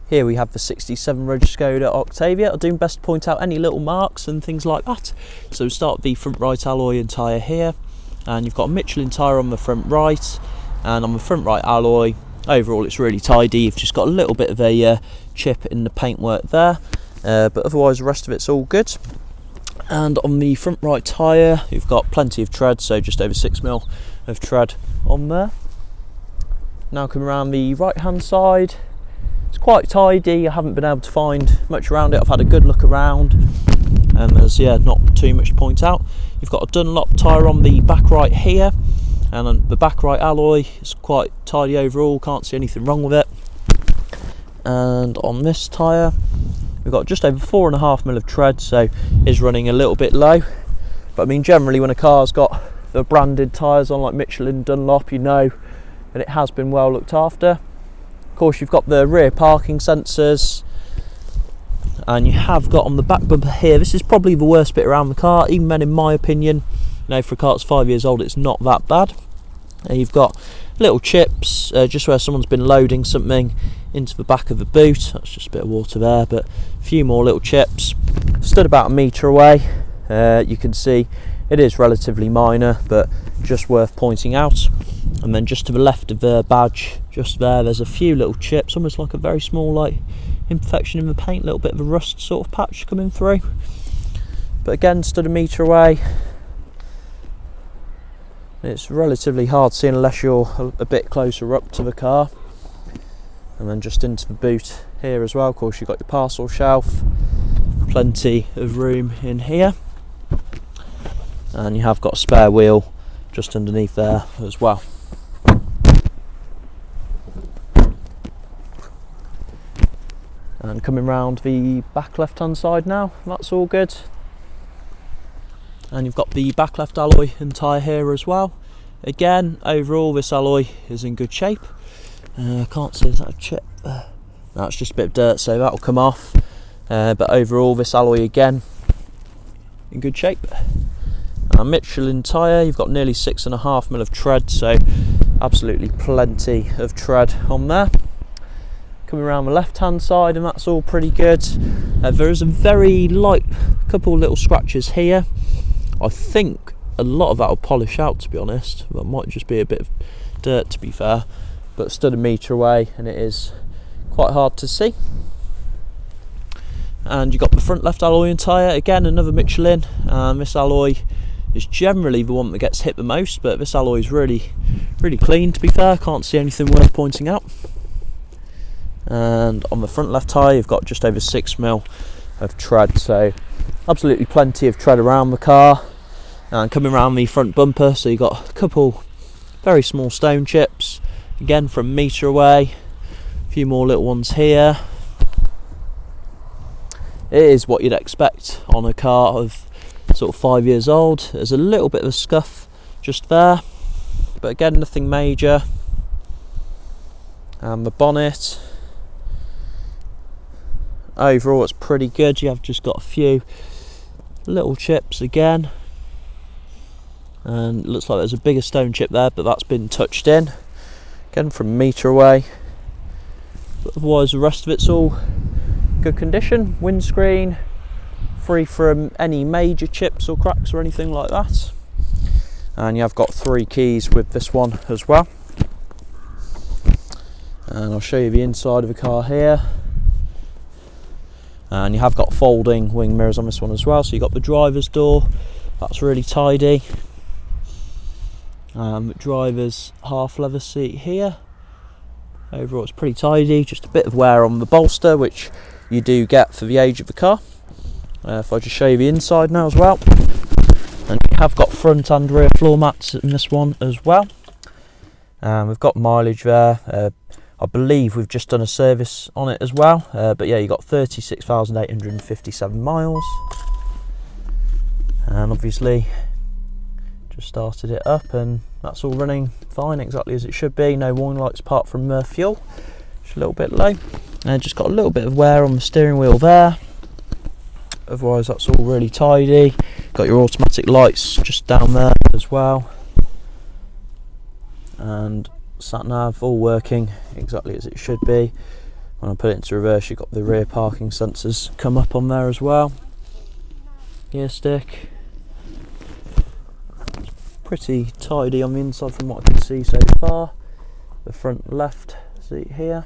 Here we have the 67 Reg Skoda Octavia. I'll do my best to point out any little marks and things like that. So we'll start with the front right alloy and tyre here, and you've got a Michelin tyre on the front right, and on the front right alloy, overall it's really tidy. You've just got a little bit of a chip in the paintwork there, but otherwise the rest of it's all good. And on the front right tyre, you've got plenty of tread, so just over 6mm of tread on there. Now coming around the right hand side, it's quite tidy. I haven't been able to find much around it. I've had a good look around, and there's not too much to point out. You've got a Dunlop tyre on the back right here, and on the back right alloy is quite tidy overall, can't see anything wrong with it. And on this tyre, we've got just over 4.5mm of tread, so is running a little bit low. But I mean, generally when a car's got the branded tyres on, like Michelin, Dunlop, you know that it has been well looked after. Of course, you've got the rear parking sensors, and you have got on the back bumper here, this is probably the worst bit around the car, even then in my opinion, for a car that's 5 years old, it's not that bad. You've got little chips just where someone's been loading something into the back of the boot. That's just a bit of water there, but a few more little chips. Stood about 1 metre away. You can see it is relatively minor, but just worth pointing out. And then just to the left of the badge, just there's a few little chips, almost like a very small imperfection in the paint, a little bit of a rust sort of patch coming through. But again, stood 1 metre away. It's relatively hard seeing unless you're a bit closer up to the car. And then just into the boot here as well, of course you've got your parcel shelf, plenty of room in here, and you have got a spare wheel just underneath there as well. And coming round the back left hand side now, that's all good. And you've got the back left alloy and tyre here as well. Again, overall this alloy is in good shape. I can't see, is that a chip? No, it's just a bit of dirt, so that'll come off. But overall this alloy again in good shape. Michelin tyre, you've got nearly 6.5mm of tread, so absolutely plenty of tread on there. Coming around the left hand side, and that's all pretty good. There is a very light couple little scratches here. I think a lot of that will polish out, to be honest. That might just be a bit of dirt, to be fair. But stood 1 metre away, and it is quite hard to see. And you've got the front left alloy and tyre, again another Michelin. This alloy is generally the one that gets hit the most, but this alloy is really clean, to be fair. Can't see anything worth pointing out. And on the front left tyre, you've got just over 6mm of tread, so absolutely plenty of tread around the car. And coming around the front bumper, so you've got a couple very small stone chips, again from 1 metre away, a few more little ones here. It is what you'd expect on a car of sort of 5 years old. There's a little bit of a scuff just there, but again nothing major. And the bonnet, overall it's pretty good. You have just got a few little chips again, and it looks like there's a bigger stone chip there, but that's been touched in again from 1 metre away. But otherwise the rest of it's all good condition. Windscreen free from any major chips or cracks or anything like that, and you have got 3 keys with this one as well. And I'll show you the inside of the car here. And you have got folding wing mirrors on this one as well, so you've got the driver's door, that's really tidy. Driver's half leather seat here, overall it's pretty tidy. Just a bit of wear on the bolster, which you do get for the age of the car. If I just show you the inside now as well, and you have got front and rear floor mats in this one as well. We've got mileage there. I believe we've just done a service on it as well, but yeah, you got 36,857 miles, and obviously just started it up, and that's all running fine, exactly as it should be. No warning lights apart from fuel, just a little bit low, and just got a little bit of wear on the steering wheel there. Otherwise that's all really tidy. Got your automatic lights just down there as well, and sat nav all working exactly as it should be. When I put it into reverse, you've got the rear parking sensors come up on there as well. Gear stick. Pretty tidy on the inside from what I can see so far. The front left seat here.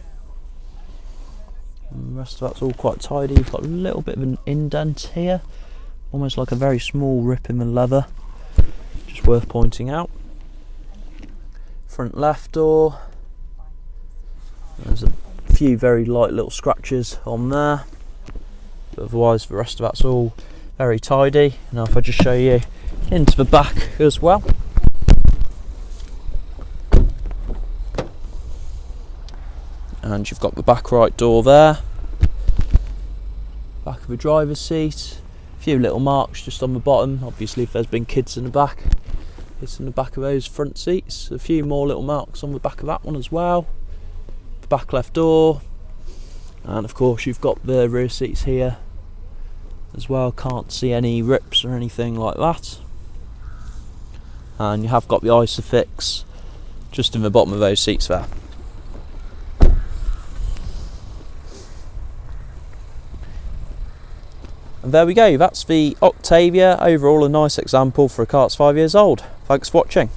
And the rest of that's all quite tidy. You've got a little bit of an indent here, almost like a very small rip in the leather, just worth pointing out. Front left door. There's a few very light little scratches on there, but otherwise the rest of that's all very tidy. Now if I just show you into the back as well. And you've got the back right door there. Back of the driver's seat. A few little marks just on the bottom. Obviously if there's been kids in the back. It's in the back of those front seats. A few more little marks on the back of that one as well. The back left door. And of course you've got the rear seats here as well. Can't see any rips or anything like that. And you have got the Isofix just in the bottom of those seats there. And there we go, that's the Octavia. Overall a nice example for a car that's 5 years old. Thanks for watching.